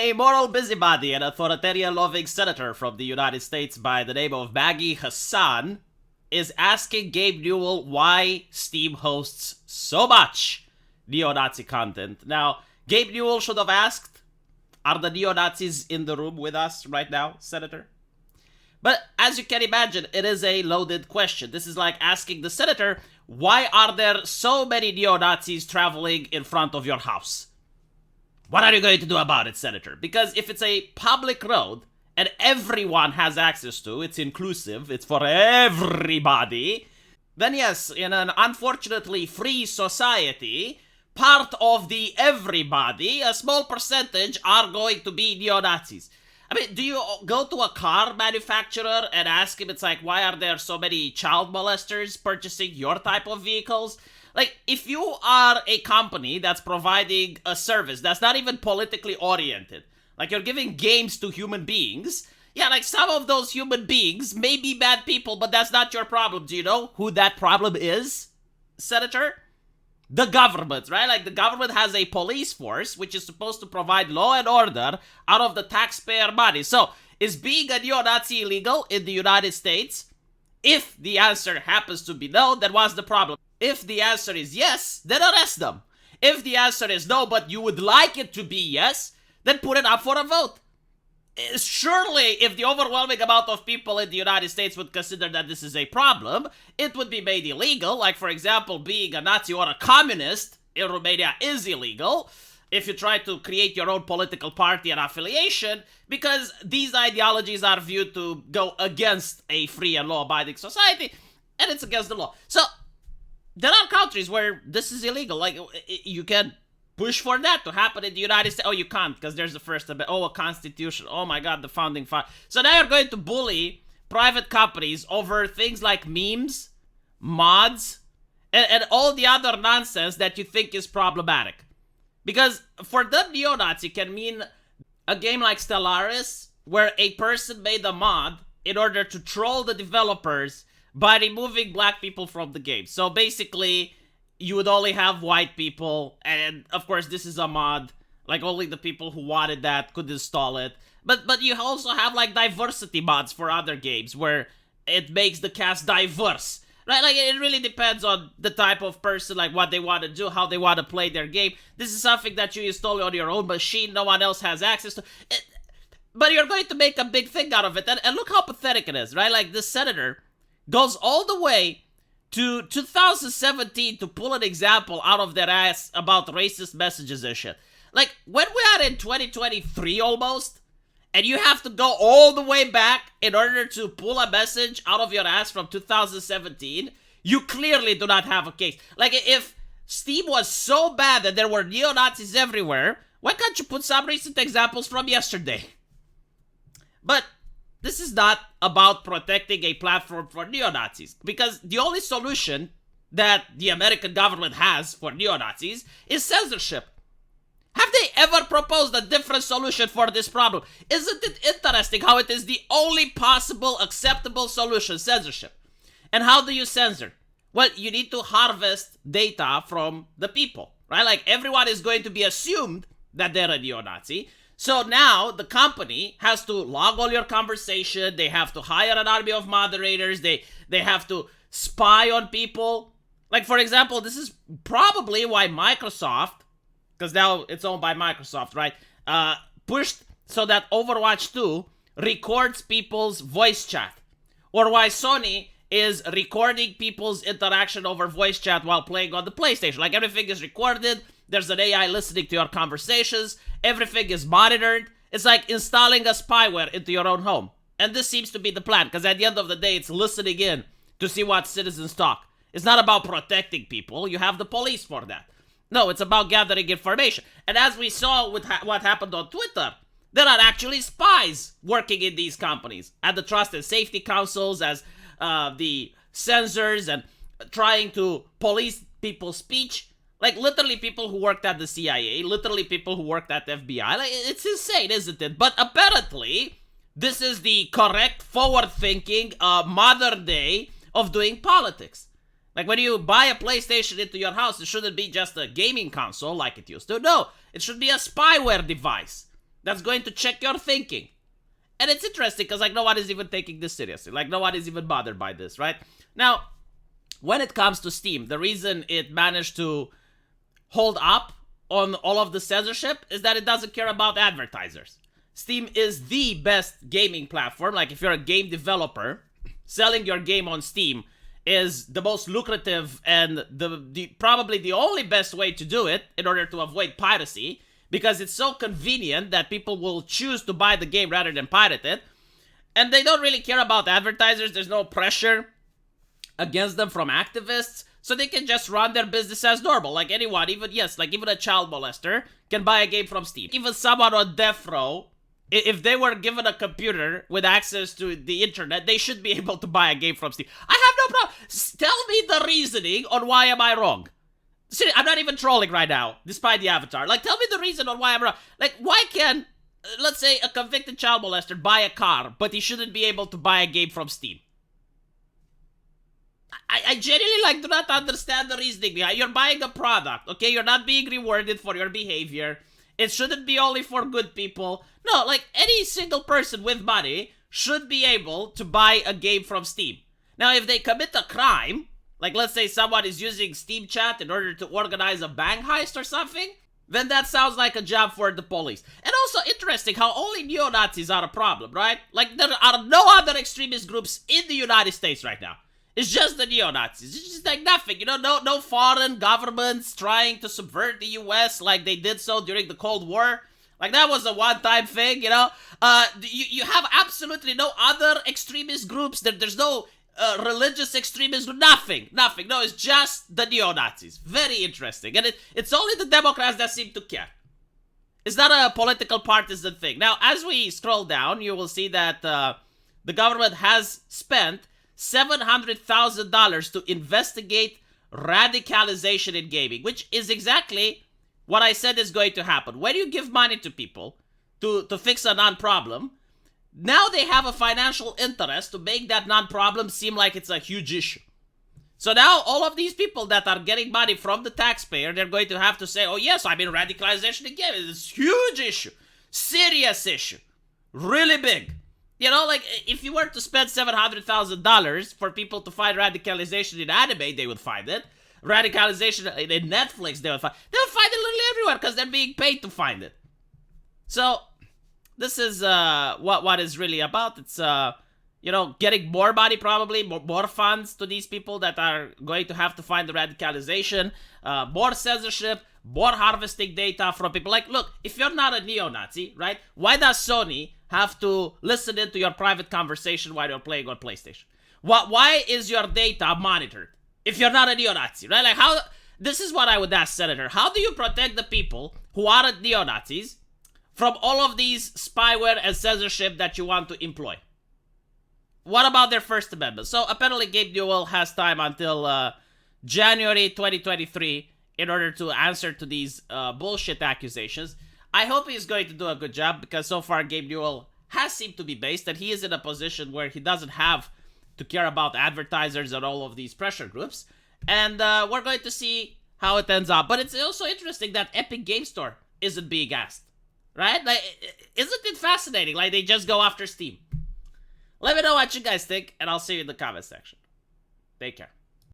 A moral busybody and authoritarian-loving senator from the United States by the name of Maggie Hassan is asking Gabe Newel why Steam hosts so much neo-Nazi content. Now, Gabe Newel should have asked, are the neo-Nazis in the room with us right now, Senator? But as you can imagine, it is a loaded question. This is like asking the senator, why are there so many neo-Nazis traveling in front of your house? What are you going to do about it, Senator? Because if it's a public road and everyone has access to, it's inclusive, it's for everybody, then yes, in an unfortunately free society, part of the everybody, a small percentage, are going to be neo-Nazis. I mean, do you go to a car manufacturer and ask him, it's like, why are there so many child molesters purchasing your type of vehicles? Like, if you are a company that's providing a service that's not even politically oriented, like you're giving games to human beings, yeah, like some of those human beings may be bad people, but that's not your problem. Do you know who that problem is, Senator? The government, right? Like the government has a police force which is supposed to provide law and order out of the taxpayer money. So, is being a neo-Nazi illegal in the United States? If the answer happens to be no, then what's the problem? If the answer is yes, then arrest them. If the answer is no, but you would like it to be yes, then put it up for a vote. Surely, if the overwhelming amount of people in the United States would consider that this is a problem, it would be made illegal. Like, for example, being a Nazi or a communist in Romania is illegal if you try to create your own political party and affiliation, because these ideologies are viewed to go against a free and law-abiding society, and it's against the law. So, there are countries where this is illegal. Like, you can push for that to happen in the United States. Oh, you can't, because there's the First Amendment. Oh, a constitution. Oh my god, the founding father. So now you're going to bully private companies over things like memes, mods, and all the other nonsense that you think is problematic. Because for them, neo-Nazi can mean a game like Stellaris, where a person made a mod in order to troll the developers by removing black people from the game. So basically, you would only have white people, and of course this is a mod, like only the people who wanted that could install it. But you also have like diversity mods for other games where it makes the cast diverse, right? Like it really depends on the type of person, like what they want to do, how they want to play their game. This is something that you install on your own machine, no one else has access to. But you're going to make a big thing out of it, and look how pathetic it is, right? Like this senator goes all the way to 2017 to pull an example out of their ass about racist messages and shit. Like, when we are in 2023 almost, and you have to go all the way back in order to pull a message out of your ass from 2017, you clearly do not have a case. Like, if Steam was so bad that there were neo-Nazis everywhere, why can't you put some recent examples from yesterday? But this is not about protecting a platform for neo-Nazis, because the only solution that the American government has for neo-Nazis is censorship. Have they ever proposed a different solution for this problem? Isn't it interesting how it is the only possible acceptable solution, censorship? And how do you censor? Well, you need to harvest data from the people, right? Like, everyone is going to be assumed that they're a neo-Nazi. So now the company has to log all your conversation. They have to hire an army of moderators. They have to spy on people. Like, for example, this is probably why Microsoft, because now it's owned by Microsoft, right? Pushed so that Overwatch 2 records people's voice chat. Or why Sony is recording people's interaction over voice chat while playing on the PlayStation. Like, everything is recorded. There's an AI listening to your conversations. Everything is monitored. It's like installing a spyware into your own home. And this seems to be the plan, because at the end of the day, it's listening in to see what citizens talk. It's not about protecting people. You have the police for that. No, it's about gathering information. And as we saw with what happened on Twitter, there are actually spies working in these companies at the Trust and Safety Councils, as the censors, and trying to police people's speech. Like, literally people who worked at the CIA, literally people who worked at the FBI. Like, it's insane, isn't it? But apparently, this is the correct, forward-thinking, modern day of doing politics. Like, when you buy a PlayStation into your house, it shouldn't be just a gaming console like it used to. No, it should be a spyware device that's going to check your thinking. And it's interesting because, like, no one is even taking this seriously. Like, no one is even bothered by this, right? Now, when it comes to Steam, the reason it managed to hold up on all of the censorship is that it doesn't care about advertisers. Steam is the best gaming platform. Like, if you're a game developer, selling your game on Steam is the most lucrative and probably the only best way to do it in order to avoid piracy, because it's so convenient that people will choose to buy the game rather than pirate it. And they don't really care about advertisers. There's no pressure against them from activists, so they can just run their business as normal. Like anyone, even a child molester can buy a game from Steam. Even someone on death row, if they were given a computer with access to the internet, they should be able to buy a game from Steam. I have no problem. Tell me the reasoning on why am I wrong. See, I'm not even trolling right now, despite the avatar. Like, tell me the reason on why I'm wrong. Like, why can, let's say, a convicted child molester buy a car, but he shouldn't be able to buy a game from Steam? I genuinely, do not understand the reasoning behind. You're buying a product, okay? You're not being rewarded for your behavior. It shouldn't be only for good people. No, any single person with money should be able to buy a game from Steam. Now, if they commit a crime, like let's say someone is using Steam chat in order to organize a bank heist or something, then that sounds like a job for the police. And also interesting how only neo-Nazis are a problem, right? Like, there are no other extremist groups in the United States right now. It's just the neo-Nazis. It's just like nothing, no foreign governments trying to subvert the US like they did so during the Cold War. Like, that was a one-time thing, you have absolutely no other extremist groups. There's no religious extremism, nothing. No, it's just the neo-Nazis. Very interesting. And it's only the Democrats that seem to care. It's not a political partisan thing. Now, as we scroll down, you will see that the government has spent $700,000 to investigate radicalization in gaming, which is exactly what I said is going to happen. When you give money to people to fix a non-problem, now they have a financial interest to make that non-problem seem like it's a huge issue. So now all of these people that are getting money from the taxpayer, they're going to have to say, oh yes, radicalization in gaming. It's a huge issue. Serious issue. Really big. If you were to spend $700,000 for people to find radicalization in anime, they would find it. Radicalization in Netflix, they would find it literally everywhere because they're being paid to find it. So, this is what is really about. It's, getting more money probably, more funds to these people that are going to have to find the radicalization, more censorship, more harvesting data from people. Like, look, if you're not a neo-Nazi, right, why does Sony have to listen into your private conversation while you're playing on PlayStation? Why is your data monitored if you're not a neo-Nazi, right? Like, how? This is what I would ask, Senator. How do you protect the people who aren't neo-Nazis from all of these spyware and censorship that you want to employ? What about their First Amendment? So, apparently, Gabe Newel has time until January 2023 in order to answer to these bullshit accusations. I hope he's going to do a good job, because so far Gabe Newel has seemed to be based, and he is in a position where he doesn't have to care about advertisers and all of these pressure groups. And we're going to see how it ends up. But it's also interesting that Epic Game Store isn't being asked, right? Like, isn't it fascinating? Like, they just go after Steam. Let me know what you guys think, and I'll see you in the comment section. Take care.